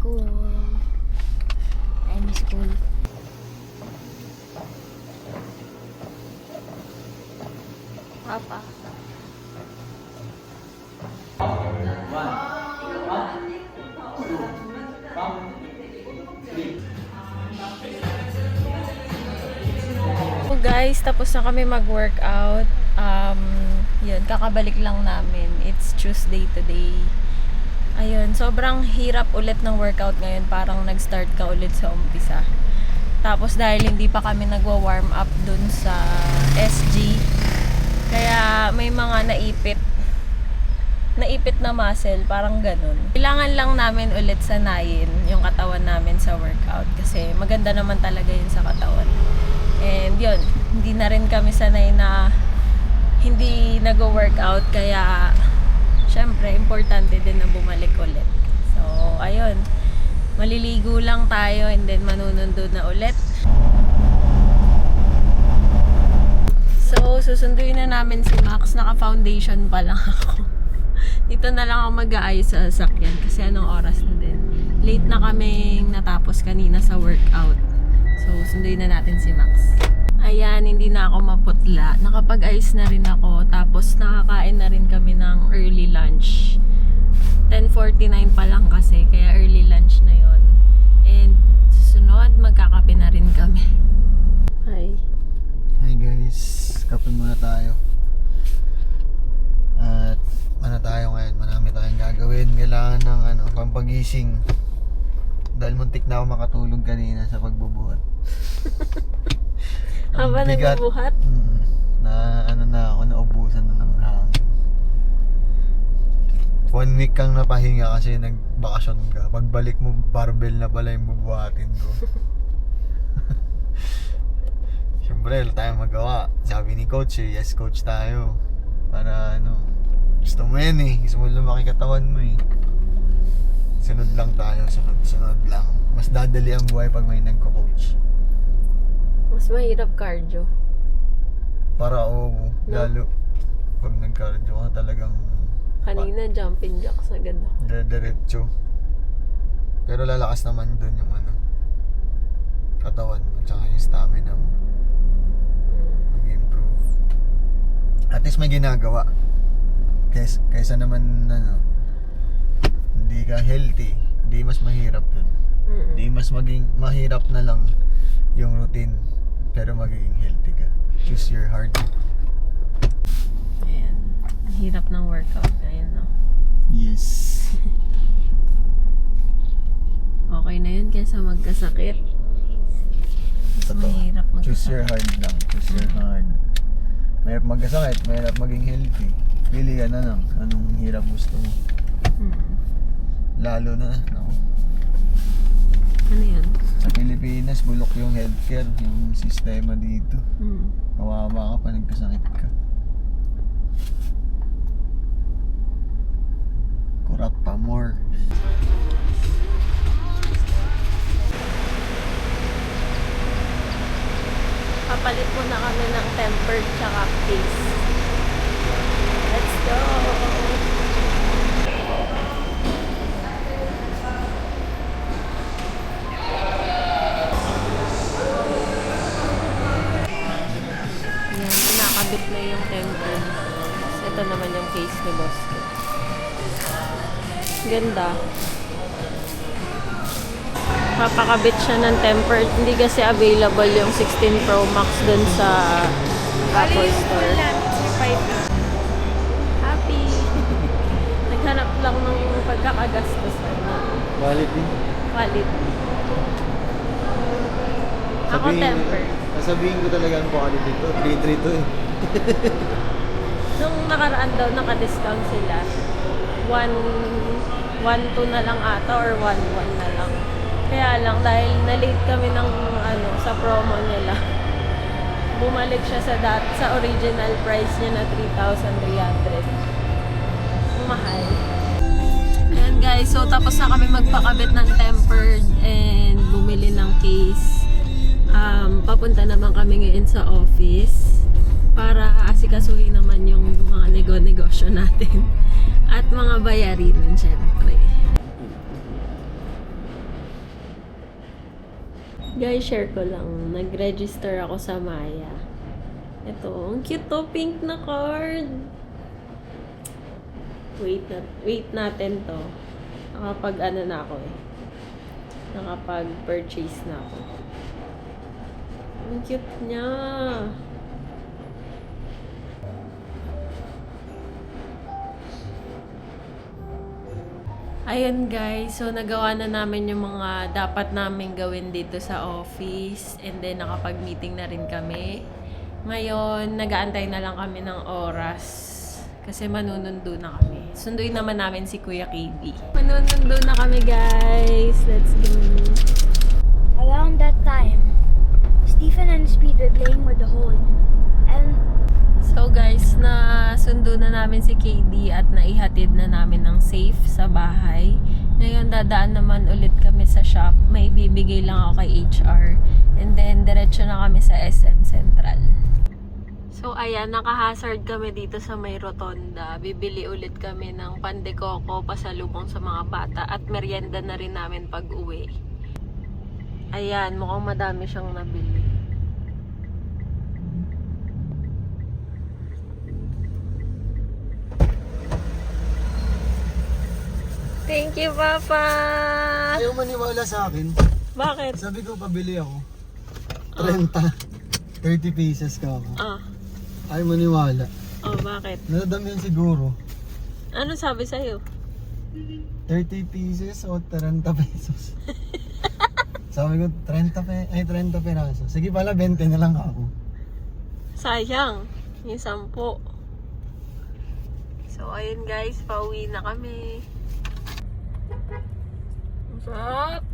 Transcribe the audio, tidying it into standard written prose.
school. I miss school. Papa. So guys, tapos na kami mag-workout. Yun, kakabalik lang namin. It's Tuesday today. Ayun, sobrang hirap ulit ng workout ngayon. Parang nag-start ka ulit sa umpisa. Tapos dahil hindi pa kami nagwa-warm up dun sa SG, kaya may mga naipit na muscle, parang ganun. Kailangan lang namin ulit sanayin yung katawan namin sa workout kasi maganda naman talaga yun sa katawan. And yun, hindi na rin kami sanay na hindi nag-workout, kaya syempre importante din na bumalik ulit. So ayun, maliligo lang tayo and then manunundod na ulit. So susunduin na namin si Max. Naka-foundation pa lang ako. Dito na lang ako mag-aayos sa sasakyan kasi anong oras na din. Late na kaming natapos kanina sa workout. So sunduin na natin si Max. Ayan, hindi na ako maputla. Nakapag-ayos na rin ako. Tapos nakakain na rin kami ng early lunch. 10:49 pa lang kasi, kaya early lunch na yon. And susunod, magkakape na rin kami. Hi. Hi guys, kape muna tayo. At ano tayo ngayon? Marami tayong gagawin. Kailangan ng pampagising. Dahil muntik na ako makatulog kanina sa pagbubuhat. Haba nagbubuhat? Na ako, naubusan na ng hangin. 1 week kang napahinga kasi nagbakasyon ka. Pagbalik mo, barbell na pala yung bubuhatin ko. Siyempre, wala tayong magawa. Sabi ni coach, yes coach tayo. Para gusto mo yan eh. Gusto mo lumaki katawan mo eh. Sunod lang tayo, sunod lang. Mas dadali ang buhay pag may nagko-coach. Mas mahirap cardio. Para lalo pag nag-cardio ka talagang Kanina jumping jacks agad ako. diretso. Pero lalakas naman dun yung katawan mo tsaka yung stamina mo. Mag-improve. At least may ginagawa. Kaysa naman hindi ka healthy, hindi mas mahirap yun. Hindi mas maging mahirap na lang yung routine pero magiging healthy ka. Choose your heart. Ayan. Ang hirap ng workout. Ayan no. Yes. Okay na yun kaysa magkasakit. Mas mahirap magkasakit. Choose your heart lang. Choose your heart. Mahirap magkasakit, mahirap maging healthy. Pili ka na lang anong hirap gusto mo. Lalo na Ano yan? sa Pilipinas, bulok yung healthcare, yung sistema dito. Kawawa ka pa, nagkasakit ka. Corrupt pa more. Papalit mo na kami ng tempered tsaka case. Let's go! Yan, kinakabit na yung tempered. Ito naman yung case ni Boss. Ganda. Papakabit siya ng tempered. Hindi kasi available yung 16 Pro Max dun sa Apple Store. Happy! Naghanap lang ng pagkakagastos. Quality. Quality. Ako tempered. Sasabihin ko talaga ang quality to. 3-3 to eh. Nung nakaraan daw, naka-discount sila. 1-2 na lang ata or 1-1 na lang. Kaya lang, dahil na-late kami ng sa promo nila, bumalik siya sa original price niya na 3,300. Mahal. Ayan guys, so tapos na kami magpakabit ng tempered and bumili ng case. Papunta naman kami ngayon sa office para asikasuhin naman yung mga negosyo natin at mga bayarin syempre. Guys, share ko lang. Nag-register ako sa Maya. Ito, ang cute to, pink na card. Wait natin to. Nakapag-ano na ako eh. Nakapag-purchase na ako. Ang cute niya. Ayun guys, so nagawa na namin yung mga dapat namin gawin dito sa office and then nakapag-meeting na rin kami. Ngayon, nag-aantay na lang kami ng oras kasi manunundo na kami. Sunduin naman namin si Kuya KB. Manunundo na kami guys. Let's go. Around that time, Stephen and Speed were playing with the hole. And So guys, nasundo na namin si KD at naihatid na namin ng safe sa bahay. Ngayon dadaan naman ulit kami sa shop. May bibigay lang ako kay HR. And then diretso na kami sa SM Central. So ayan, naka-hazard kami dito sa may rotonda. Bibili ulit kami ng pandekoko pasalubong sa mga bata at merienda na rin namin pag uwi. Ayan, mukhang madami siyang nabili. Thank you, Papa! Ayaw maniwala sa akin. Bakit? Sabi ko, pabili ako. 30. 30 pieces ka ako. Ah, Ayaw maniwala. oh, bakit? Nadadamihan siguro. Ano sabi sa'yo? 30 pieces o 30 pesos. Sabi ko, 30 peraso. Sige pala, 20 na lang ako. Sayang. Yung 10. So, ayun guys, pauwi na kami. Masarap!